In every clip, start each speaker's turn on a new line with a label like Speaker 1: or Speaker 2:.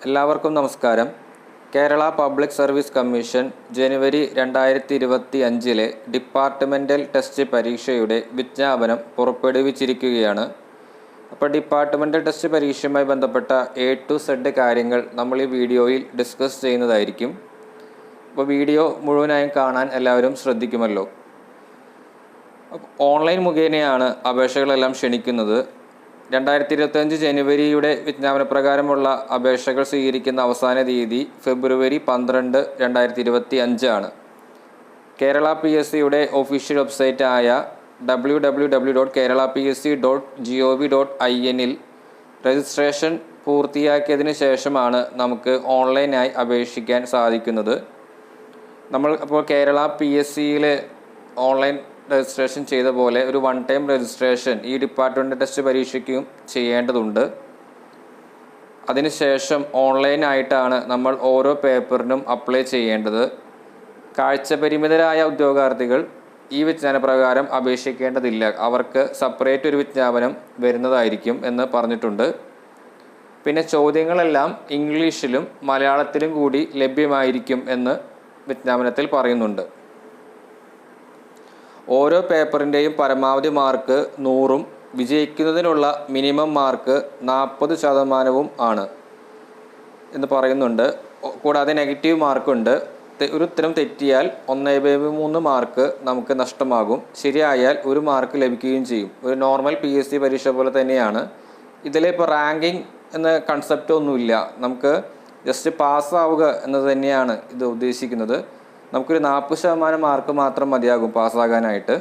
Speaker 1: എല്ലാവർക്കും നമസ്കാരം. Kerala public service commission ജനുവരി 2025 departmental test പരീക്ഷയുടെ വിജ്ഞാപനം പുറപ്പെടുവിച്ചിരിക്കുകയാണ്. അപ്പോൾ ഡിപ്പാർട്ട്മെൻ്റൽ ടെസ്റ്റ് പരീക്ഷയുമായി ബന്ധപ്പെട്ട A to Z കാര്യങ്ങൾ നമ്മൾ ഈ വീഡിയോയിൽ ഡിസ്കസ് ചെയ്യുന്നതായിരിക്കും. അപ്പോൾ വീഡിയോ മുഴുവനായും കാണാൻ എല്ലാവരും ശ്രദ്ധിക്കുമല്ലോ. ഓൺലൈൻ മുഖേനയാണ് അപേക്ഷകളെല്ലാം ക്ഷണിക്കുന്നത്. 2025 ജനുവരിയുടെ വിജ്ഞാപനപ്രകാരമുള്ള അപേക്ഷകൾ സ്വീകരിക്കുന്ന അവസാന തീയതി ഫെബ്രുവരി 12, 2025 ആണ്. കേരള PSCയുടെ ഒഫീഷ്യൽ വെബ്സൈറ്റായ www.keralapsc.gov.in രജിസ്ട്രേഷൻ പൂർത്തിയാക്കിയതിന് ശേഷമാണ് നമുക്ക് ഓൺലൈനായി അപേക്ഷിക്കാൻ സാധിക്കുന്നത്. നമ്മൾ അപ്പോൾ കേരള PSCയിൽ ഓൺലൈൻ രജിസ്ട്രേഷൻ ചെയ്ത പോലെ ഒരു വൺ ടൈം രജിസ്ട്രേഷൻ ഈ ഡിപ്പാർട്ട്മെൻ്റ് ടെസ്റ്റ് പരീക്ഷയ്ക്കും ചെയ്യേണ്ടതുണ്ട്. അതിനുശേഷം ഓൺലൈനായിട്ടാണ് നമ്മൾ ഓരോ പേപ്പറിനും അപ്ലൈ ചെയ്യേണ്ടത്. കാഴ്ചപരിമിതരായ ഉദ്യോഗാർത്ഥികൾ ഈ വിജ്ഞാനപ്രകാരം അപേക്ഷിക്കേണ്ടതില്ല. അവർക്ക് സെപ്പറേറ്റ് ഒരു വിജ്ഞാപനം വരുന്നതായിരിക്കും എന്ന് പറഞ്ഞിട്ടുണ്ട്. പിന്നെ ചോദ്യങ്ങളെല്ലാം ഇംഗ്ലീഷിലും മലയാളത്തിലും കൂടി ലഭ്യമായിരിക്കും എന്ന് വിജ്ഞാപനത്തിൽ പറയുന്നുണ്ട്. ഓരോ പേപ്പറിൻ്റെയും പരമാവധി മാർക്ക് 100ഉം വിജയിക്കുന്നതിനുള്ള മിനിമം മാർക്ക് 40% ആണ് എന്ന് പറയുന്നുണ്ട്. കൂടാതെ നെഗറ്റീവ് മാർക്കുണ്ട്. ഒരു ഉത്തരം തെറ്റിയാൽ 1/3 മാർക്ക് നമുക്ക് നഷ്ടമാകും. ശരിയായാൽ 1 മാർക്ക് ലഭിക്കുകയും ചെയ്യും. ഒരു നോർമൽ PSC പരീക്ഷ പോലെ തന്നെയാണ്. ഇതിലിപ്പോൾ റാങ്കിങ് എന്ന കൺസെപ്റ്റ് ഒന്നുമില്ല. നമുക്ക് ജസ്റ്റ് പാസ്സാവുക എന്നത് തന്നെയാണ് ഇത് ഉദ്ദേശിക്കുന്നത്. നമുക്കൊരു 40% മാർക്ക് മാത്രം മതിയാകും പാസ്സാകാനായിട്ട്.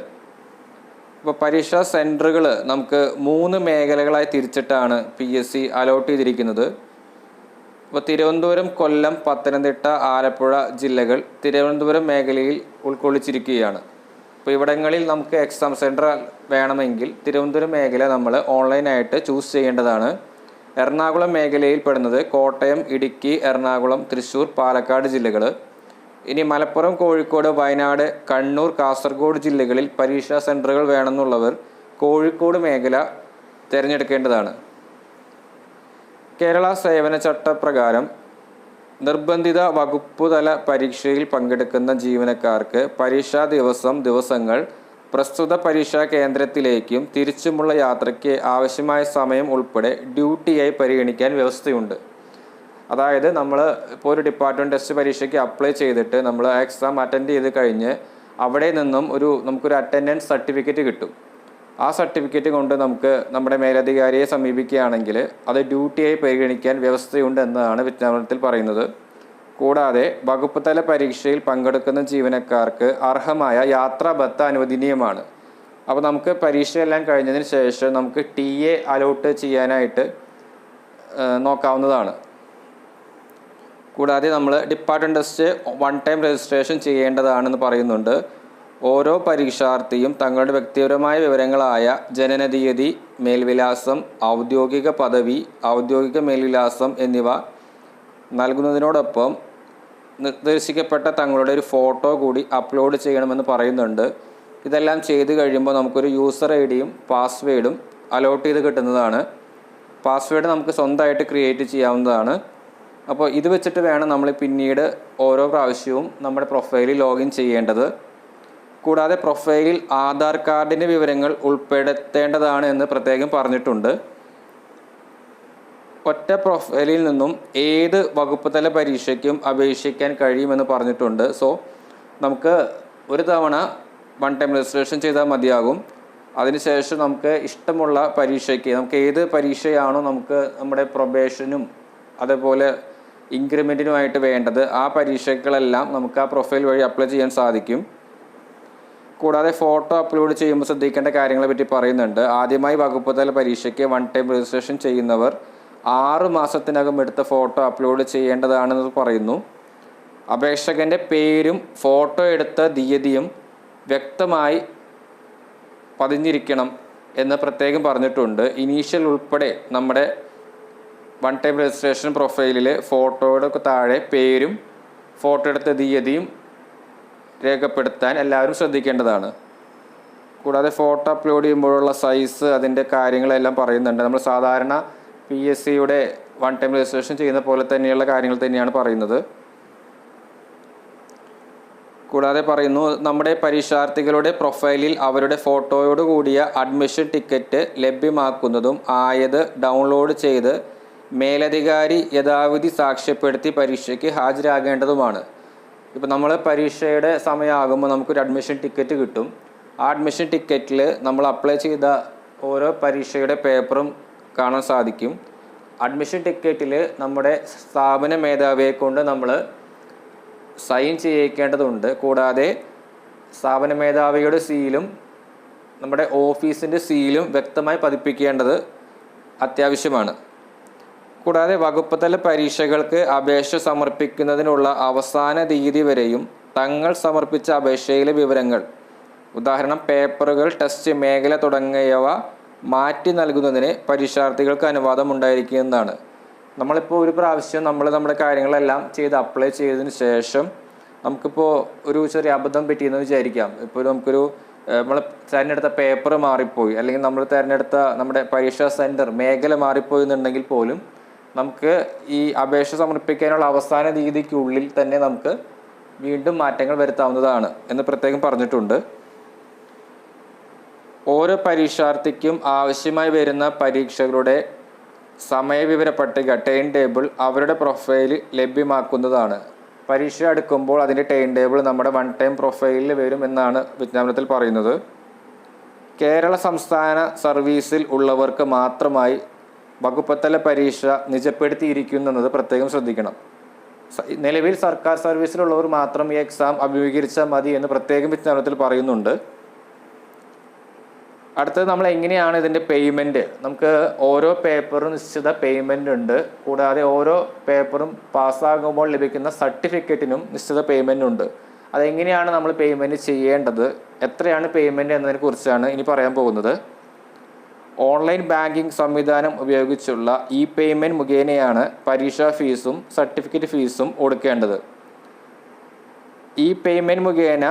Speaker 1: ഇപ്പോൾ പരീക്ഷാ സെൻറ്ററുകൾ നമുക്ക് 3 മേഖലകളായി തിരിച്ചിട്ടാണ് PSC അലോട്ട് ചെയ്തിരിക്കുന്നത്. ഇപ്പോൾ തിരുവനന്തപുരം, കൊല്ലം, പത്തനംതിട്ട, ആലപ്പുഴ ജില്ലകൾ തിരുവനന്തപുരം മേഖലയിൽ ഉൾക്കൊള്ളിച്ചിരിക്കുകയാണ്. അപ്പോൾ ഇവിടങ്ങളിൽ നമുക്ക് എക്സാം സെൻറ്റർ വേണമെങ്കിൽ തിരുവനന്തപുരം മേഖല നമ്മൾ ഓൺലൈനായിട്ട് ചൂസ് ചെയ്യേണ്ടതാണ്. എറണാകുളം മേഖലയിൽ പെടുന്നത് കോട്ടയം, ഇടുക്കി, എറണാകുളം, തൃശ്ശൂർ, പാലക്കാട് ജില്ലകൾ. ഇനി മലപ്പുറം, കോഴിക്കോട്, വയനാട്, കണ്ണൂർ, കാസർഗോഡ് ജില്ലകളിൽ പരീക്ഷാ സെൻറ്ററുകൾ വേണമെന്നുള്ളവർ കോഴിക്കോട് മേഖല തിരഞ്ഞെടുക്കേണ്ടതാണ്. കേരള സേവന ചട്ടപ്രകാരം നിർബന്ധിത വകുപ്പുതല പരീക്ഷയിൽ പങ്കെടുക്കുന്ന ജീവനക്കാർക്ക് പരീക്ഷാ ദിവസങ്ങൾ പ്രസ്തുത പരീക്ഷാ കേന്ദ്രത്തിലേക്കും തിരിച്ചുമുള്ള യാത്രയ്ക്ക് ആവശ്യമായ സമയം ഉൾപ്പെടെ ഡ്യൂട്ടിയായി പരിഗണിക്കാൻ വ്യവസ്ഥയുണ്ട്. അതായത് നമ്മൾ ഇപ്പോൾ ഒരു ഡിപ്പാർട്ട്മെൻറ്റ് ടെസ്റ്റ് പരീക്ഷയ്ക്ക് അപ്ലൈ ചെയ്തിട്ട് നമ്മൾ എക്സാം അറ്റൻഡ് ചെയ്ത് കഴിഞ്ഞ് അവിടെ നിന്നും നമുക്കൊരു അറ്റൻഡൻസ് സർട്ടിഫിക്കറ്റ് കിട്ടും. ആ സർട്ടിഫിക്കറ്റ് കൊണ്ട് നമുക്ക് നമ്മുടെ മേലധികാരിയെ സമീപിക്കുകയാണെങ്കിൽ അത് ഡ്യൂട്ടിയായി പരിഗണിക്കാൻ വ്യവസ്ഥയുണ്ട് എന്നതാണ് വിജ്ഞാപനത്തിൽ പറയുന്നത്. കൂടാതെ വകുപ്പ് തല പരീക്ഷയിൽ പങ്കെടുക്കുന്ന ജീവനക്കാർക്ക് അർഹമായ യാത്രാ ഭത്ത അനുവദനീയമാണ്. അപ്പോൾ നമുക്ക് പരീക്ഷയെല്ലാം കഴിഞ്ഞതിന് ശേഷം നമുക്ക് TA അലോട്ട് ചെയ്യാനായിട്ട് നോക്കാവുന്നതാണ്. കൂടാതെ നമ്മൾ department test one time registration ചെയ്യേണ്ടതാണെന്ന് പറയുന്നുണ്ട്. ഓരോ പരീക്ഷാർത്ഥിയും തങ്ങളുടെ വ്യക്തിപരമായ വിവരങ്ങളായ ജനന തീയതി, മേൽവിലാസം, ഔദ്യോഗിക പദവി, ഔദ്യോഗിക മേൽവിലാസം എന്നിവ നൽകുന്നതിനോടൊപ്പം നിർദ്ദേശിക്കപ്പെട്ട തങ്ങളുടെ ഒരു ഫോട്ടോ കൂടി അപ്ലോഡ് ചെയ്യണമെന്ന് പറയുന്നുണ്ട്. ഇതെല്ലാം ചെയ്ത് കഴിയുമ്പോൾ നമുക്കൊരു യൂസർ ID-യും പാസ്വേഡും അലോട്ട് ചെയ്ത് കിട്ടുന്നതാണ്. പാസ്വേഡ് നമുക്ക് സ്വന്തമായിട്ട് ക്രിയേറ്റ് ചെയ്യാവുന്നതാണ്. അപ്പോൾ ഇത് വെച്ചിട്ട് വേണം നമ്മൾ പിന്നീട് ഓരോ പ്രാവശ്യവും നമ്മുടെ പ്രൊഫൈലിൽ ലോഗിൻ ചെയ്യേണ്ടത്. കൂടാതെ പ്രൊഫൈലിൽ ആധാർ കാർഡിൻ്റെ വിവരങ്ങൾ ഉൾപ്പെടുത്തേണ്ടതാണ് എന്ന് പ്രത്യേകം പറഞ്ഞിട്ടുണ്ട്. ഒറ്റ പ്രൊഫൈലിൽ നിന്നും ഏത് വകുപ്പ് തല പരീക്ഷയ്ക്കും അപേക്ഷിക്കാൻ കഴിയുമെന്ന് പറഞ്ഞിട്ടുണ്ട്. സോ നമുക്ക് ഒരു തവണ വൺ ടൈം രജിസ്ട്രേഷൻ ചെയ്താൽ മതിയാകും. അതിനുശേഷം നമുക്ക് ഇഷ്ടമുള്ള പരീക്ഷയ്ക്ക് നമുക്ക് ഏത് പരീക്ഷയാണോ നമുക്ക് നമ്മുടെ പ്രൊബേഷനും അതേപോലെ ഇൻക്രിമെൻറ്റിനുമായിട്ട് വേണ്ടത് ആ പരീക്ഷകളെല്ലാം നമുക്ക് ആ പ്രൊഫൈൽ വഴി അപ്ലൈ ചെയ്യാൻ സാധിക്കും. കൂടാതെ ഫോട്ടോ അപ്ലോഡ് ചെയ്യുമ്പോൾ ശ്രദ്ധിക്കേണ്ട കാര്യങ്ങളെ പറ്റി പറയുന്നുണ്ട്. ആദ്യമായി വകുപ്പ് തല പരീക്ഷയ്ക്ക് വൺ ടൈം രജിസ്ട്രേഷൻ ചെയ്യുന്നവർ 6 മാസത്തിനകം എടുത്ത ഫോട്ടോ അപ്ലോഡ് ചെയ്യേണ്ടതാണെന്ന് പറയുന്നു. അപേക്ഷകൻ്റെ പേരും ഫോട്ടോ എടുത്ത തീയതിയും വ്യക്തമായി പതിഞ്ഞിരിക്കണം എന്ന് പ്രത്യേകം പറഞ്ഞിട്ടുണ്ട്. ഇനീഷ്യൽ ഉൾപ്പെടെ നമ്മുടെ വൺ ടൈം രജിസ്ട്രേഷൻ പ്രൊഫൈലിൽ ഫോട്ടോയുടെ താഴെ പേരും ഫോട്ടോ എടുത്ത തീയതിയും രേഖപ്പെടുത്താൻ എല്ലാവരും ശ്രദ്ധിക്കേണ്ടതാണ്. കൂടാതെ ഫോട്ടോ അപ്ലോഡ് ചെയ്യുമ്പോഴുള്ള സൈസ് അതിൻ്റെ കാര്യങ്ങളെല്ലാം പറയുന്നുണ്ട്. നമ്മൾ സാധാരണ PSCയുടെ വൺ ടൈം രജിസ്ട്രേഷൻ ചെയ്യുന്ന പോലെ തന്നെയുള്ള കാര്യങ്ങൾ തന്നെയാണ് പറയുന്നത്. കൂടാതെ പറയുന്നു, നമ്മുടെ പരീക്ഷാർത്ഥികളുടെ പ്രൊഫൈലിൽ അവരുടെ ഫോട്ടോയോട് കൂടിയ അഡ്മിഷൻ ടിക്കറ്റ് ലഭ്യമാക്കുന്നതും ആയത് ഡൗൺലോഡ് ചെയ്ത് മേലധികാരി യഥാവിധി സാക്ഷ്യപ്പെടുത്തി പരീക്ഷയ്ക്ക് ഹാജരാകേണ്ടതുമാണ്. ഇപ്പോൾ നമ്മൾ പരീക്ഷയുടെ സമയമാകുമ്പോൾ നമുക്കൊരു അഡ്മിഷൻ ടിക്കറ്റ് കിട്ടും. ആ അഡ്മിഷൻ ടിക്കറ്റിൽ നമ്മൾ അപ്ലൈ ചെയ്ത ഓരോ പരീക്ഷയുടെ പേപ്പറും കാണാൻ സാധിക്കും. അഡ്മിഷൻ ടിക്കറ്റിൽ നമ്മുടെ സ്ഥാപന മേധാവിയെ കൊണ്ട് നമ്മൾ സൈൻ ചെയ്യിക്കേണ്ടതുണ്ട്. കൂടാതെ സ്ഥാപന മേധാവിയുടെ സീലും നമ്മുടെ ഓഫീസിൻ്റെ സീലും വ്യക്തമായി പതിപ്പിക്കേണ്ടത് അത്യാവശ്യമാണ്. കൂടാതെ വകുപ്പ് തല പരീക്ഷകൾക്ക് അപേക്ഷ സമർപ്പിക്കുന്നതിനുള്ള അവസാന തീയതി വരെയും തങ്ങൾ സമർപ്പിച്ച അപേക്ഷയിലെ വിവരങ്ങൾ, ഉദാഹരണം പേപ്പറുകൾ, ടെസ്റ്റ് മേഖല തുടങ്ങിയവ മാറ്റി നൽകുന്നതിന് പരീക്ഷാർത്ഥികൾക്ക് അനുവാദം ഉണ്ടായിരിക്കുന്നതാണ്. നമ്മളിപ്പോൾ ഒരു പ്രാവശ്യം നമ്മുടെ കാര്യങ്ങളെല്ലാം ചെയ്ത് അപ്ലൈ ചെയ്തതിന് ശേഷം നമുക്കിപ്പോൾ ഒരു ചെറിയ അബദ്ധം പറ്റിയെന്ന് വിചാരിക്കാം. ഇപ്പോൾ നമുക്കൊരു നമ്മൾ തിരഞ്ഞെടുത്ത പേപ്പർ മാറിപ്പോയി, അല്ലെങ്കിൽ നമ്മൾ തിരഞ്ഞെടുത്ത നമ്മുടെ പരീക്ഷാ സെൻറ്റർ മേഖല മാറിപ്പോയി എന്നുണ്ടെങ്കിൽ പോലും നമുക്ക് ഈ അപേക്ഷ സമർപ്പിക്കാനുള്ള അവസാന തീയതിക്കുള്ളിൽ തന്നെ നമുക്ക് വീണ്ടും മാറ്റങ്ങൾ വരുത്താവുന്നതാണ് എന്ന് പ്രത്യേകം പറഞ്ഞിട്ടുണ്ട്. ഓരോ പരീക്ഷാർത്ഥിക്കും ആവശ്യമായി വരുന്ന പരീക്ഷകളുടെ സമയവിവര പട്ടിക ടൈം ടേബിൾ അവരുടെ പ്രൊഫൈലിൽ ലഭ്യമാക്കുന്നതാണ്. പരീക്ഷ അടുക്കുമ്പോൾ അതിൻ്റെ ടൈം ടേബിൾ നമ്മുടെ വൺ ടൈം പ്രൊഫൈലിൽ വരും എന്നാണ് വിജ്ഞാപനത്തിൽ പറയുന്നത്. കേരള സംസ്ഥാന സർവീസിൽ ഉള്ളവർക്ക് മാത്രമായി വകുപ്പത്തല പരീക്ഷ നിജപ്പെടുത്തിയിരിക്കുന്നത് പ്രത്യേകം ശ്രദ്ധിക്കണം. നിലവിൽ സർക്കാർ സർവീസിലുള്ളവർ മാത്രം ഈ എക്സാം അഭിമുഖീകരിച്ചാൽ മതി എന്ന് പ്രത്യേകം വിജ്ഞാപനത്തിൽ പറയുന്നുണ്ട്. അടുത്തത് നമ്മൾ എങ്ങനെയാണ് ഇതിൻ്റെ പേയ്മെൻറ്റ്. നമുക്ക് ഓരോ പേപ്പറും നിശ്ചിത പേയ്മെൻ്റ് ഉണ്ട്. കൂടാതെ ഓരോ പേപ്പറും പാസ്സാകുമ്പോൾ ലഭിക്കുന്ന സർട്ടിഫിക്കറ്റിനും നിശ്ചിത പേയ്മെൻ്റ് ഉണ്ട്. അതെങ്ങനെയാണ് നമ്മൾ പേയ്മെൻറ്റ് ചെയ്യേണ്ടത്, എത്രയാണ് പേയ്മെൻറ്റ് എന്നതിനെ കുറിച്ചാണ് ഇനി പറയാൻ പോകുന്നത്. ഓൺലൈൻ ബാങ്കിങ് സംവിധാനം ഉപയോഗിച്ചുള്ള ഇ പേയ്മെൻറ്റ് മുഖേനയാണ് പരീക്ഷാ ഫീസും സർട്ടിഫിക്കറ്റ് ഫീസും കൊടുക്കേണ്ടത്. ഇ പേയ്മെൻറ്റ് മുഖേന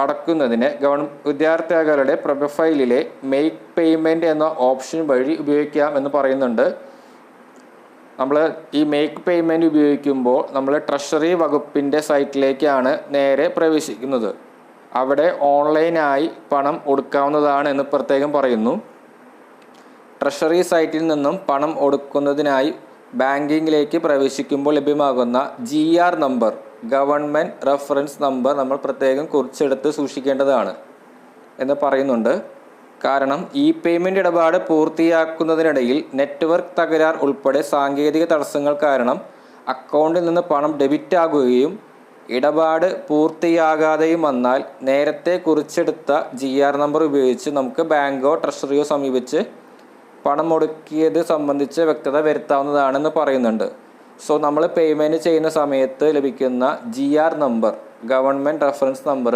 Speaker 1: അടക്കുന്നതിന് വിദ്യാർത്ഥികളുടെ പ്രൊഫൈലിലെ മെയ്ക്ക് പേയ്മെൻറ്റ് എന്ന ഓപ്ഷൻ വഴി ഉപയോഗിക്കാം എന്ന് പറയുന്നുണ്ട്. നമ്മൾ ഈ മെയ്ക്ക് പേയ്മെൻറ്റ് ഉപയോഗിക്കുമ്പോൾ നമ്മൾ ട്രഷറി വകുപ്പിൻ്റെ സൈറ്റിലേക്കാണ് നേരെ പ്രവേശിക്കുന്നത്. അവിടെ ഓൺലൈനായി പണം ഒടുക്കാവുന്നതാണ് എന്ന് പ്രത്യേകം പറയുന്നു. ട്രഷറി സൈറ്റിൽ നിന്നും പണം ഒടുക്കുന്നതിനായി ബാങ്കിങ്ങിലേക്ക് പ്രവേശിക്കുമ്പോൾ ലഭ്യമാകുന്ന GR number, government reference number നമ്മൾ പ്രത്യേകം കുറിച്ചെടുത്ത് സൂക്ഷിക്കേണ്ടതാണ് എന്ന് പറയുന്നുണ്ട്. കാരണം ഈ പേയ്മെൻറ്റ് ഇടപാട് പൂർത്തിയാക്കുന്നതിനിടയിൽ നെറ്റ്വർക്ക് തകരാർ ഉൾപ്പെടെ സാങ്കേതിക തടസ്സങ്ങൾ കാരണം അക്കൗണ്ടിൽ നിന്ന് പണം ഡെബിറ്റ് ആകുകയും ഇടപാട് പൂർത്തിയാകാതെയും വന്നാൽ നേരത്തെ കുറിച്ചെടുത്ത GR നമ്പർ ഉപയോഗിച്ച് നമുക്ക് ബാങ്കോ ട്രഷറിയോ സമീപിച്ച് പണം ഒടുക്കിയത് സംബന്ധിച്ച് വ്യക്തത വരുത്താവുന്നതാണെന്ന് പറയുന്നുണ്ട്. സോ നമ്മൾ പേയ്മെൻറ്റ് ചെയ്യുന്ന സമയത്ത് ലഭിക്കുന്ന GR number, government reference number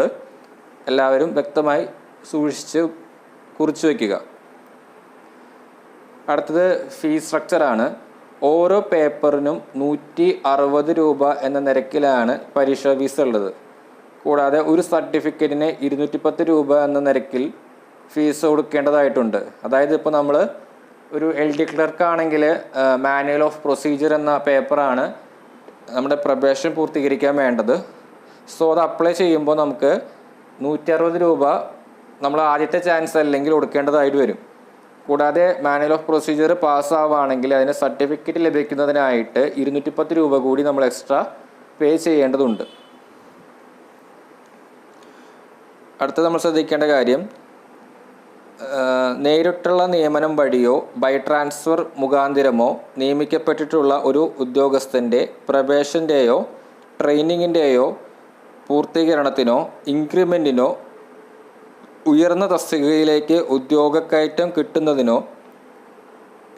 Speaker 1: എല്ലാവരും വ്യക്തമായി സൂക്ഷിച്ച് കുറിച്ച് വയ്ക്കുക. അടുത്തത് ഫീസ് സ്ട്രക്ചറാണ്. ഓരോ പേപ്പറിനും 160 രൂപ എന്ന നിരക്കിലാണ് പരീക്ഷാ ഫീസ് ഉള്ളത്. കൂടാതെ ഒരു സർട്ടിഫിക്കറ്റിന് 210 രൂപ എന്ന നിരക്കിൽ ഫീസ് കൊടുക്കേണ്ടതായിട്ടുണ്ട്. അതായത് ഇപ്പോൾ നമ്മൾ ഒരു LD ക്ലർക്ക് ആണെങ്കിൽ മാനുവൽ ഓഫ് പ്രൊസീജിയർ എന്ന പേപ്പറാണ് നമ്മുടെ പ്രൊബേഷൻ പൂർത്തീകരിക്കാൻ വേണ്ടത്. സോ അത് അപ്ലൈ ചെയ്യുമ്പോൾ നമുക്ക് 160 രൂപ നമ്മൾ ആദ്യത്തെ ചാൻസ് അല്ലെങ്കിൽ കൊടുക്കേണ്ടതായിട്ട് വരും. കൂടാതെ മാനുവൽ ഓഫ് പ്രൊസീജിയർ പാസ്സാവുകയാണെങ്കിൽ അതിന് സർട്ടിഫിക്കറ്റ് ലഭിക്കുന്നതിനായിട്ട് 210 രൂപ കൂടി നമ്മൾ എക്സ്ട്രാ പേ ചെയ്യേണ്ടതുണ്ട്. അടുത്ത നമ്മൾ ശ്രദ്ധിക്കേണ്ട കാര്യം, നേരിട്ടുള്ള നിയമനം വഴിയോ ബൈ ട്രാൻസ്ഫർ മുഖാന്തിരമോ നിയമിക്കപ്പെട്ടിട്ടുള്ള ഒരു ഉദ്യോഗസ്ഥൻ്റെ പ്രൊബേഷൻ്റെയോ ട്രെയിനിങ്ങിൻ്റെയോ പൂർത്തീകരണത്തിനോ ഇൻക്രിമെൻറ്റിനോ ഉയർന്ന തസ്തികയിലേക്ക് ഉദ്യോഗക്കയറ്റം കിട്ടുന്നതിനോ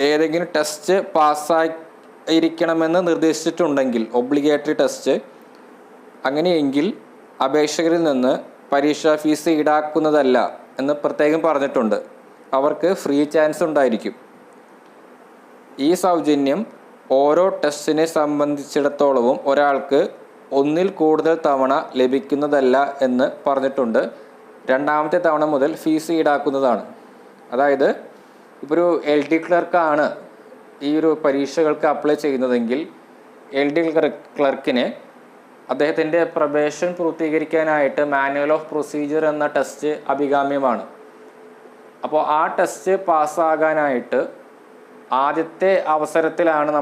Speaker 1: ഏതെങ്കിലും ടെസ്റ്റ് പാസ്സായിരിക്കണമെന്ന് നിർദ്ദേശിച്ചിട്ടുണ്ടെങ്കിൽ, ഒബ്ലിഗേറ്ററി ടെസ്റ്റ്, അങ്ങനെയെങ്കിൽ അപേക്ഷകരിൽ നിന്ന് പരീക്ഷാ ഫീസ് ഈടാക്കുന്നതല്ല എന്ന് പ്രത്യേകം പറഞ്ഞിട്ടുണ്ട്. അവർക്ക് ഫ്രീ ചാൻസ് ഉണ്ടായിരിക്കും. ഈ സൗജന്യം ഓരോ ടെസ്റ്റിനെ സംബന്ധിച്ചിടത്തോളവും ഒരാൾക്ക് ഒന്നിൽ കൂടുതൽ തവണ ലഭിക്കുന്നതല്ല എന്ന് പറഞ്ഞിട്ടുണ്ട്. രണ്ടാമത്തെ തവണ മുതൽ ഫീസ് ഈടാക്കുന്നതാണ്. അതായത് ഇപ്പോൾ ഒരു LD ക്ലർക്കാണ് ഈ ഒരു പരീക്ഷകൾക്ക് അപ്ലൈ ചെയ്യുന്നതെങ്കിൽ LD ക്ലർക്കിന് അദ്ദേഹത്തിൻ്റെ പ്രൊബേഷൻ പൂർത്തീകരിക്കാനായിട്ട് മാനുവൽ ഓഫ് പ്രൊസീജിയർ എന്ന ടെസ്റ്റ് അഭികാമ്യമാണ്. അപ്പോൾ ആ ടെസ്റ്റ് പാസ്സാകാനായിട്ട് ആദ്യത്തെ അവസരത്തിലാണ്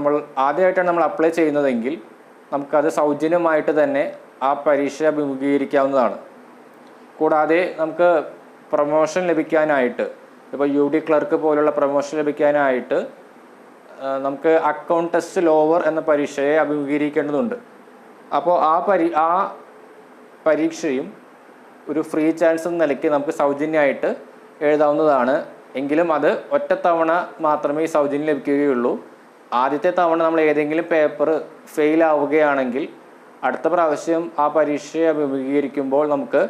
Speaker 1: ആദ്യമായിട്ടാണ് നമ്മൾ അപ്ലൈ ചെയ്യുന്നതെങ്കിൽ നമുക്കത് സൗജന്യമായിട്ട് തന്നെ ആ പരീക്ഷ അഭിമുഖീകരിക്കാവുന്നതാണ്. കൂടാതെ നമുക്ക് പ്രൊമോഷൻ ലഭിക്കാനായിട്ട് ഇപ്പോൾ UD ക്ലർക്ക് പോലുള്ള പ്രൊമോഷൻ ലഭിക്കാനായിട്ട് നമുക്ക് അക്കൗണ്ട് ടെസ്റ്റ് ലോവർ എന്ന പരീക്ഷയെ അഭിമുഖീകരിക്കേണ്ടതുണ്ട്. അപ്പോൾ ആ പരീക്ഷയും ഒരു ഫ്രീ ചാൻസ് എന്ന നിലയ്ക്ക് നമുക്ക് സൗജന്യമായിട്ട് എഴുതാവുന്നതാണ്. എങ്കിലും അത് ഒറ്റത്തവണ മാത്രമേ ഈ സൗജന്യം ലഭിക്കുകയുള്ളൂ. ആദ്യത്തെ തവണ നമ്മൾ ഏതെങ്കിലും പേപ്പർ ഫെയിൽ ആവുകയാണെങ്കിൽ അടുത്ത പ്രാവശ്യം ആ പരീക്ഷയെ അഭിമുഖീകരിക്കുമ്പോൾ നമുക്ക്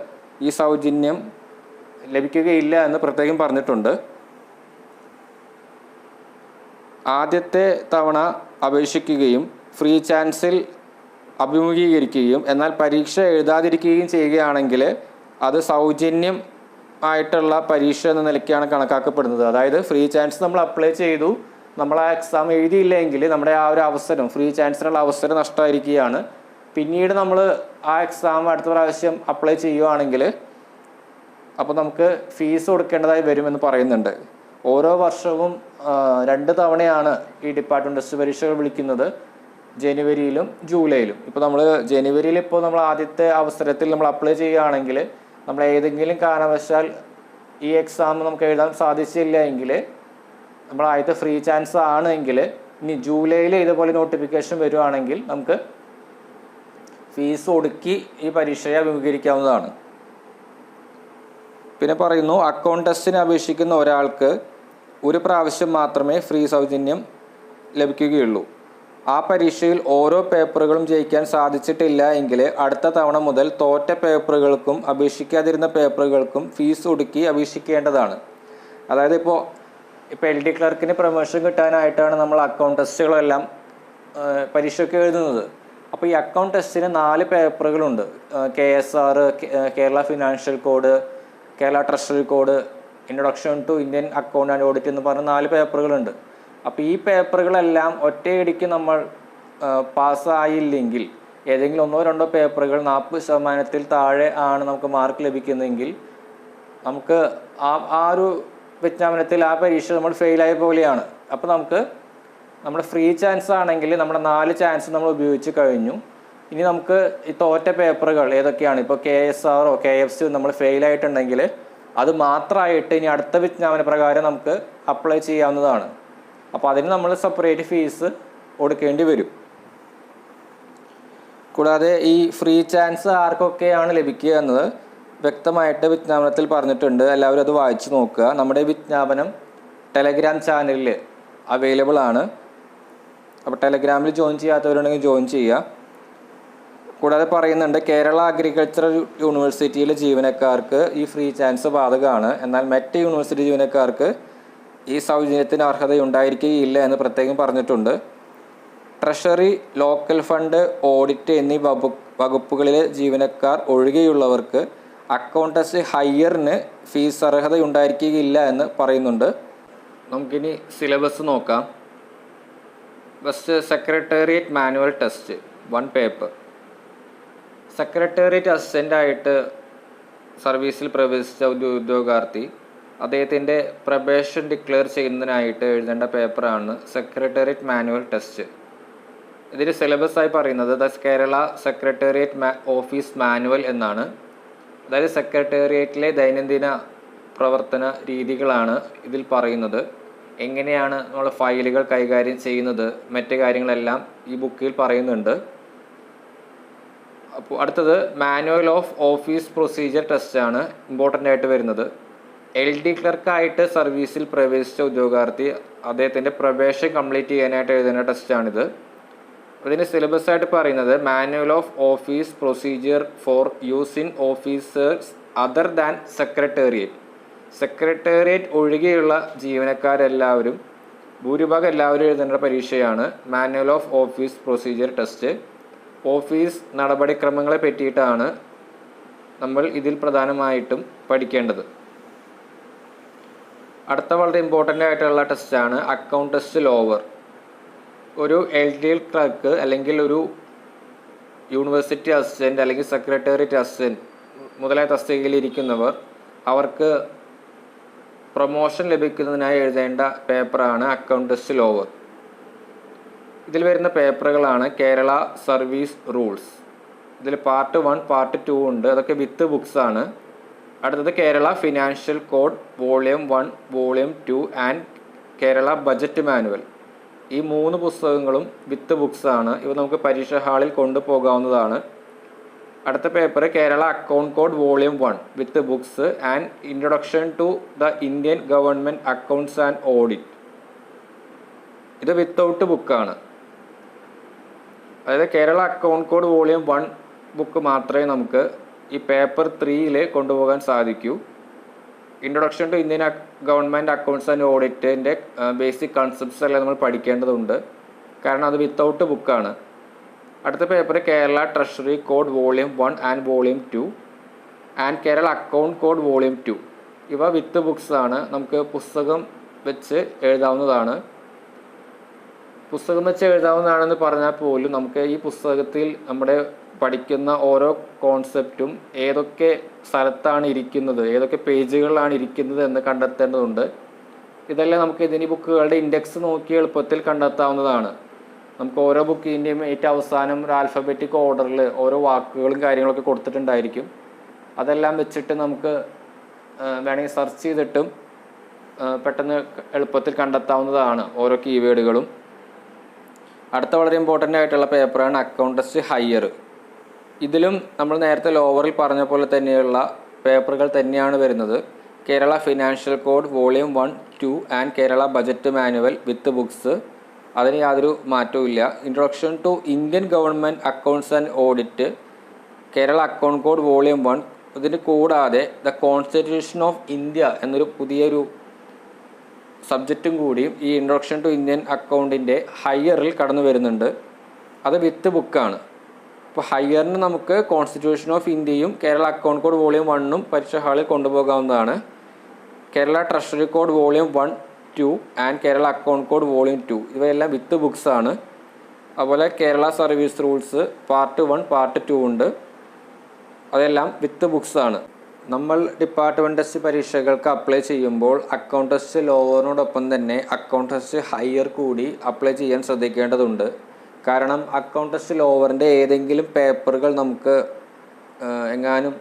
Speaker 1: ഈ സൗജന്യം ലഭിക്കുകയില്ല എന്ന് പ്രത്യേകം പറഞ്ഞിട്ടുണ്ട്. ആദ്യത്തെ തവണ അപേക്ഷിക്കുകയും ഫ്രീ ചാൻസിൽ അഭിമുഖീകരിക്കുകയും എന്നാൽ പരീക്ഷ എഴുതാതിരിക്കുകയും ചെയ്യുകയാണെങ്കിൽ അത് സൗജന്യം ആയിട്ടുള്ള പരീക്ഷ എന്ന നിലയ്ക്കാണ് കണക്കാക്കപ്പെടുന്നത്. അതായത് ഫ്രീ ചാൻസ് നമ്മൾ അപ്ലൈ ചെയ്തു, നമ്മൾ ആ എക്സാം എഴുതിയില്ലെങ്കിൽ നമ്മുടെ ആ ഒരു അവസരം, ഫ്രീ ചാൻസിനുള്ള അവസരം നഷ്ടമായിരിക്കുകയാണ്. പിന്നീട് നമ്മൾ ആ എക്സാം അടുത്ത പ്രാവശ്യം അപ്ലൈ ചെയ്യുകയാണെങ്കിൽ അപ്പോൾ നമുക്ക് ഫീസ് കൊടുക്കേണ്ടതായി വരുമെന്ന് പറയുന്നുണ്ട്. ഓരോ വർഷവും 2 തവണയാണ് ഈ ഡിപ്പാർട്ട്മെൻറ്റ് ടെസ്റ്റ് പരീക്ഷകൾ വിളിക്കുന്നത്, ജനുവരിയിലും ജൂലൈയിലും. ഇപ്പോൾ നമ്മൾ ജനുവരിയിൽ നമ്മൾ ആദ്യത്തെ അവസരത്തിൽ നമ്മൾ അപ്ലൈ ചെയ്യുകയാണെങ്കിൽ നമ്മൾ ഏതെങ്കിലും കാരണവശാൽ ഈ എക്സാം നമുക്ക് എഴുതാൻ സാധിച്ചില്ല എങ്കിൽ നമ്മൾ ആദ്യത്തെ ഫ്രീ ചാൻസ് ആണെങ്കിൽ ഇനി ജൂലൈയിൽ ഇതുപോലെ നോട്ടിഫിക്കേഷൻ വരുവാണെങ്കിൽ നമുക്ക് ഫീസ് ഒടുക്കി ഈ പരീക്ഷയെ അഭിമുഖീകരിക്കാവുന്നതാണ്. പിന്നെ പറയുന്നു, അക്കൗണ്ട് ടെസ്റ്റിന് അപേക്ഷിക്കുന്ന ഒരാൾക്ക് ഒരു പ്രാവശ്യം മാത്രമേ ഫ്രീ സൗജന്യം ലഭിക്കുകയുള്ളൂ. ആ പരീക്ഷയിൽ ഓരോ പേപ്പറുകളും ജയിക്കാൻ സാധിച്ചിട്ടില്ല എങ്കിൽ അടുത്ത തവണ മുതൽ തോറ്റ പേപ്പറുകൾക്കും അപേക്ഷിക്കാതിരുന്ന പേപ്പറുകൾക്കും ഫീസ് ഒടുക്കി അപേക്ഷിക്കേണ്ടതാണ്. അതായത് ഇപ്പോൾ LD ക്ലർക്കിന് പ്രൊമോഷൻ കിട്ടാനായിട്ടാണ് നമ്മൾ അക്കൗണ്ട് ടെസ്റ്റുകളെല്ലാം പരീക്ഷയ്ക്ക് എഴുതുന്നത്. അപ്പോൾ ഈ അക്കൗണ്ട് ടെസ്റ്റിന് 4 പേപ്പറുകളുണ്ട്. KSR, Kerala financial code, Kerala treasury code, introduction to Indian account and audit എന്ന് പറഞ്ഞ 4 പേപ്പറുകളുണ്ട്. അപ്പോൾ ഈ പേപ്പറുകളെല്ലാം ഒറ്റയടിക്ക് നമ്മൾ പാസ്സായില്ലെങ്കിൽ, ഏതെങ്കിലും 1-2 പേപ്പറുകൾ 40% താഴെ ആണ് നമുക്ക് മാർക്ക് ലഭിക്കുന്നതെങ്കിൽ നമുക്ക് ആ ഒരു വിജ്ഞാപനത്തിൽ ആ പരീക്ഷ നമ്മൾ ഫെയിലായ പോലെയാണ്. അപ്പോൾ നമ്മുടെ ഫ്രീ ചാൻസ് ആണെങ്കിൽ നമ്മുടെ 4 ചാൻസ് നമ്മൾ ഉപയോഗിച്ച് കഴിഞ്ഞു. ഇനി നമുക്ക് ഈ തോറ്റ പേപ്പറുകൾ ഏതൊക്കെയാണ്, ഇപ്പോൾ KSR KFC നമ്മൾ ഫെയിലായിട്ടുണ്ടെങ്കിൽ അത് മാത്രമായിട്ട് ഇനി അടുത്ത വിജ്ഞാപന പ്രകാരം നമുക്ക് അപ്ലൈ ചെയ്യാവുന്നതാണ്. അപ്പോൾ അതിന് നമ്മൾ സെപ്പറേറ്റ് ഫീസ് കൊടുക്കേണ്ടി വരും. കൂടാതെ ഈ ഫ്രീ ചാൻസ് ആർക്കൊക്കെയാണ് ലഭിക്കുക എന്നത് വ്യക്തമായിട്ട് വിജ്ഞാപനത്തിൽ പറഞ്ഞിട്ടുണ്ട്. എല്ലാവരും അത് വായിച്ചു നോക്കുക. നമ്മുടെ വിജ്ഞാപനം ടെലഗ്രാം ചാനലിൽ അവൈലബിൾ ആണ്. അപ്പോൾ ടെലഗ്രാമിൽ ജോയിൻ ചെയ്യാത്തവരുണ്ടെങ്കിൽ ജോയിൻ ചെയ്യുക. കൂടാതെ പറയുന്നുണ്ട്, കേരള അഗ്രികൾച്ചറൽ യൂണിവേഴ്സിറ്റിയിലെ ജീവനക്കാർക്ക് ഈ ഫ്രീ ചാൻസ് ബാധകമാണ്. എന്നാൽ മറ്റ് യൂണിവേഴ്സിറ്റി ജീവനക്കാർക്ക് ഈ സൗജന്യത്തിന് അർഹതയുണ്ടായിരിക്കുകയില്ല എന്ന് പ്രത്യേകം പറഞ്ഞിട്ടുണ്ട്. ട്രഷറി, ലോക്കൽ ഫണ്ട്, ഓഡിറ്റ് എന്നീ വകുപ്പുകളിലെ ജീവനക്കാർ ഒഴികെയുള്ളവർക്ക് അക്കൗണ്ട് ടെസ്റ്റ് ഹയറിന് ഫീസ് അർഹതയുണ്ടായിരിക്കുകയില്ല എന്ന് പറയുന്നുണ്ട്. നമുക്കിനി സിലബസ് നോക്കാം. First secretariat manual test 1 paper. Secretariat അസിസ്റ്റൻ്റായിട്ട് സർവീസിൽ പ്രവേശിച്ച ഒരു ഉദ്യോഗാർത്ഥി അദ്ദേഹത്തിൻ്റെ പ്രൊബേഷൻ ഡിക്ലെയർ ചെയ്യുന്നതിനായിട്ട് എഴുതേണ്ട പേപ്പറാണ് സെക്രട്ടേറിയറ്റ് മാനുവൽ ടെസ്റ്റ്. ഇതിൽ സിലബസായി പറയുന്നത് കേരള സെക്രട്ടേറിയറ്റ് ഓഫീസ് മാനുവൽ എന്നാണ്. അതായത് സെക്രട്ടേറിയറ്റിലെ ദൈനംദിന പ്രവർത്തന രീതികളാണ് ഇതിൽ പറയുന്നത്. എങ്ങനെയാണ് നമ്മൾ ഫയലുകൾ കൈകാര്യം ചെയ്യുന്നത്, മറ്റ് കാര്യങ്ങളെല്ലാം ഈ ബുക്കിൽ പറയുന്നുണ്ട്. അപ്പോൾ അടുത്തത് മാനുവൽ ഓഫ് ഓഫീസ് പ്രൊസീജിയർ ടെസ്റ്റാണ് ഇമ്പോർട്ടൻ്റ് ആയിട്ട് വരുന്നത്. LD ക്ലർക്കായിട്ട് സർവീസിൽ പ്രവേശിച്ച ഉദ്യോഗാർത്ഥി അദ്ദേഹത്തിൻ്റെ പ്രൊബേഷൻ കംപ്ലീറ്റ് ചെയ്യാനായിട്ട് എഴുതുന്ന ടെസ്റ്റാണിത്. ഇതിന് സിലബസായിട്ട് പറയുന്നത് manual of office procedure for use in offices other than secretariat. Secretariat ഒഴികെയുള്ള ജീവനക്കാരെല്ലാവരും, ഭൂരിഭാഗം എല്ലാവരും എഴുതേണ്ട പരീക്ഷയാണ് manual of office procedure test. Office നടപടിക്രമങ്ങളെ പറ്റിയിട്ടാണ് നമ്മൾ ഇതിൽ പ്രധാനമായിട്ടും പഠിക്കേണ്ടത്. അടുത്ത വളരെ ഇമ്പോർട്ടൻ്റ് ആയിട്ടുള്ള ടെസ്റ്റാണ് അക്കൗണ്ട് ടെസ്റ്റ് ലോവർ. ഒരു LDL ക്ലർക്ക് അല്ലെങ്കിൽ ഒരു യൂണിവേഴ്സിറ്റി അസിസ്റ്റൻ്റ് അല്ലെങ്കിൽ സെക്രട്ടേറിയറ്റ് അസിസ്റ്റൻ്റ് മുതലായ തസ്തികയിൽ ഇരിക്കുന്നവർ അവർക്ക് പ്രൊമോഷൻ ലഭിക്കുന്നതിനായി എഴുതേണ്ട പേപ്പറാണ് അക്കൗണ്ടൻസി ലോവർ. ഇതിൽ വരുന്ന പേപ്പറുകളാണ് കേരള സർവീസ് റൂൾസ്. ഇതിൽ പാർട്ട് 1 പാർട്ട് 2 ഉണ്ട്. അതൊക്കെ വിത്ത് ബുക്സ് ആണ്. അടുത്തത് Kerala financial code volume 1 volume 2 and Kerala budget manual. ഈ 3 പുസ്തകങ്ങളും വിത്ത് ബുക്സ് ആണ്. ഇവ നമുക്ക് പരീക്ഷാ ഹാളിൽ കൊണ്ടുപോകാവുന്നതാണ്. അടുത്ത paper Kerala account code volume 1 with books and introduction to the Indian government accounts and audit. ഇത് വിത്തൗട്ട് ബുക്കാണ്. അതായത് Kerala account code volume 1 book മാത്രമേ നമുക്ക് ഈ പേപ്പർ 3ൽ കൊണ്ടുപോകാൻ സാധിക്കൂ. Introduction to Indian government accounts and ഓഡിറ്റിൻ്റെ ബേസിക് കൺസെപ്റ്റ്സ് എല്ലാം നമ്മൾ പഠിക്കേണ്ടതുണ്ട്. കാരണം അത് വിത്തൗട്ട് ബുക്കാണ്. അടുത്ത paper Kerala treasury code volume 1 and volume 2 and Kerala account code volume 2. ഇവ വിത്ത് ബുക്സ് ആണ്. നമുക്ക് പുസ്തകം വെച്ച് എഴുതാവുന്നതാണ്. പുസ്തകം വെച്ച് എഴുതാവുന്നതാണെന്ന് പറഞ്ഞാൽ പോലും നമുക്ക് ഈ പുസ്തകത്തിൽ നമ്മുടെ പഠിക്കുന്ന ഓരോ കോൺസെപ്റ്റും ഏതൊക്കെ സ്ഥലത്താണ് ഇരിക്കുന്നത്, ഏതൊക്കെ പേജുകളിലാണ് ഇരിക്കുന്നത് എന്ന് കണ്ടെത്തേണ്ടതുണ്ട്. ഇതെല്ലാം നമുക്ക് ഇതിന് ബുക്കുകളുടെ ഇൻഡെക്സ് നോക്കി എളുപ്പത്തിൽ കണ്ടെത്താവുന്നതാണ്. നമുക്ക് ഓരോ ബുക്കിൻ്റെയും ഏറ്റവും അവസാനം ഒരു ആൽഫബറ്റിക് ഓർഡറിൽ ഓരോ വാക്കുകളും കാര്യങ്ങളൊക്കെ കൊടുത്തിട്ടുണ്ടായിരിക്കും. അതെല്ലാം വെച്ചിട്ട് നമുക്ക് വേണമെങ്കിൽ സെർച്ച് ചെയ്തിട്ടും പെട്ടെന്ന് എളുപ്പത്തിൽ കണ്ടെത്താവുന്നതാണ് ഓരോ കീവേഡുകളും. അടുത്ത വളരെ ഇമ്പോർട്ടൻ്റ് ആയിട്ടുള്ള പേപ്പറാണ് അക്കൗണ്ടൻസി ഹയർ. ഇതിലും നമ്മൾ നേരത്തെ ലോവറിൽ പറഞ്ഞ പോലെ തന്നെയുള്ള പേപ്പറുകൾ തന്നെയാണ് വരുന്നത്. Kerala financial code volume 1, 2 and Kerala budget manual with books. അതിന് യാതൊരു മാറ്റവും ഇല്ല. Introduction to Indian government accounts and audit, Kerala account code volume 1. ഇതിന് കൂടാതെ ദ കോൺസ്റ്റിറ്റ്യൂഷൻ ഓഫ് ഇന്ത്യ എന്നൊരു പുതിയൊരു സബ്ജക്റ്റും കൂടിയും ഈ ഇൻട്രൊഡക്ഷൻ ടു ഇന്ത്യൻ അക്കൗണ്ടിൻ്റെ ഹയറിൽ കടന്നു വരുന്നുണ്ട്. അത് വിത്ത് ബുക്കാണ്. അപ്പോൾ ഹയറിന് നമുക്ക് കോൺസ്റ്റിറ്റ്യൂഷൻ ഓഫ് ഇന്ത്യയും കേരള അക്കൗണ്ട് കോഡ് വോളിയം 1ഉം പരീക്ഷാ ഹാളിൽ കൊണ്ടുപോകാവുന്നതാണ്. Kerala treasury code volume 1, 2 and Kerala account code volume 2 ഇവയെല്ലാം വിത്ത് ബുക്സ് ആണ്. അതുപോലെ Kerala service rules part 1 part 2 ഉണ്ട്. അതെല്ലാം വിത്ത് ബുക്സ് ആണ്. നമ്മൾ ഡിപ്പാർട്ട്മെൻറ്റ് പരീക്ഷകൾക്ക് അപ്ലൈ ചെയ്യുമ്പോൾ അക്കൗണ്ടൻസി ലോവറിനോടൊപ്പം തന്നെ അക്കൗണ്ടൻസി ഹയർ കൂടി അപ്ലൈ ചെയ്യാൻ ശ്രദ്ധിക്കേണ്ടതുണ്ട്. കാരണം അക്കൗണ്ടൻസി ലോവറിൻ്റെ ഏതെങ്കിലും പേപ്പറുകൾ നമുക്ക് എങ്ങാനും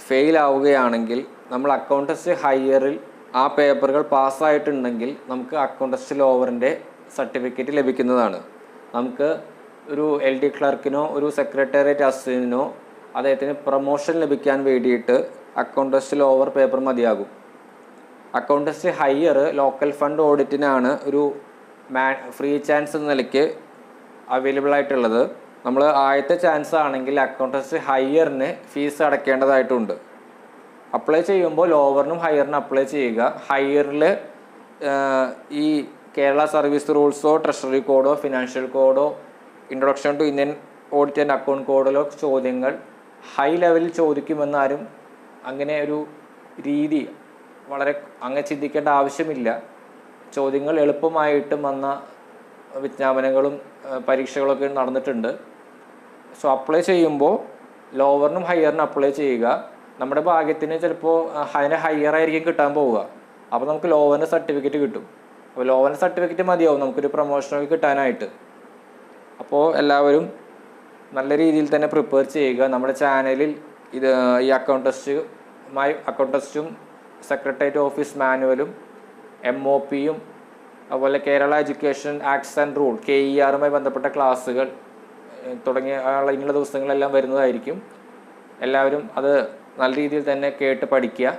Speaker 1: ഫെയിൽ ആവുകയാണെങ്കിൽ നമ്മൾ അക്കൗണ്ടൻസി ഹയറിൽ ആ പേപ്പറുകൾ പാസ്സായിട്ടുണ്ടെങ്കിൽ നമുക്ക് അക്കൗണ്ടൻസി ലോവറിൻ്റെ സർട്ടിഫിക്കറ്റ് ലഭിക്കുന്നതാണ്. നമുക്ക് ഒരു LD ക്ലർക്കിനോ ഒരു സെക്രട്ടേറിയറ്റ് അസിസ്റ്റന്റിനോ അദ്ദേഹത്തിന് പ്രൊമോഷൻ ലഭിക്കാൻ വേണ്ടിയിട്ട് അക്കൗണ്ടൻസി ലോവർ പേപ്പർ മതിയാകും. അക്കൗണ്ടൻസി ഹയർ ലോക്കൽ ഫണ്ട് ഓഡിറ്റിനാണ് ഒരു ഫ്രീ ചാൻസ് എന്ന നിലയ്ക്ക് അവൈലബിൾ ആയിട്ടുള്ളത്. നമ്മൾ ആദ്യത്തെ ചാൻസ് ആണെങ്കിൽ അക്കൗണ്ടൻസി ഹയറിന് ഫീസ് അടയ്ക്കേണ്ടതായിട്ടുണ്ട്. അപ്ലൈ ചെയ്യുമ്പോൾ ലോവറിനും ഹയറിനും അപ്ലൈ ചെയ്യുക. ഹയറിൽ ഈ കേരള സർവീസ് റൂൾസോ ട്രഷറി കോഡോ ഫിനാൻഷ്യൽ കോഡോ introduction to Indian audit and account കോഡിലോ ചോദ്യങ്ങൾ ഹൈ ലെവലിൽ ചോദിക്കുമെന്നാരും അങ്ങനെ ഒരു രീതി വളരെ അങ്ങനെ ചിന്തിക്കേണ്ട ആവശ്യമില്ല. ചോദ്യങ്ങൾ എളുപ്പമായിട്ടും വന്ന വിജ്ഞാപനങ്ങളും പരീക്ഷകളൊക്കെ നടന്നിട്ടുണ്ട്. സോ അപ്ലൈ ചെയ്യുമ്പോൾ ലോവറിനും ഹയറിനും അപ്ലൈ ചെയ്യുക. നമ്മുടെ ഭാഗ്യത്തിന് ചിലപ്പോൾ അതിന് ഹയറായിരിക്കും കിട്ടാൻ പോവുക. അപ്പോൾ നമുക്ക് ലോവറിൻ്റെ സർട്ടിഫിക്കറ്റ് കിട്ടും. അപ്പോൾ ലോവറിൻ്റെ സർട്ടിഫിക്കറ്റ് മതിയാവും നമുക്കൊരു പ്രൊമോഷനൊക്കെ കിട്ടാനായിട്ട്. അപ്പോൾ എല്ലാവരും നല്ല രീതിയിൽ തന്നെ പ്രിപ്പയർ ചെയ്യുക. നമ്മുടെ ചാനലിൽ ഈ അക്കൗണ്ടൻസും സെക്രട്ടേറിയറ്റ് ഓഫീസ് മാനുവലും MOPയും അതുപോലെ Kerala education acts and rule KERമായി ബന്ധപ്പെട്ട ക്ലാസ്സുകൾ തുടങ്ങിയ ഇനിയുള്ള ദിവസങ്ങളെല്ലാം വരുന്നതായിരിക്കും. എല്ലാവരും അത് നല്ല രീതിയിൽ തന്നെ കേട്ട് പഠിക്കുക.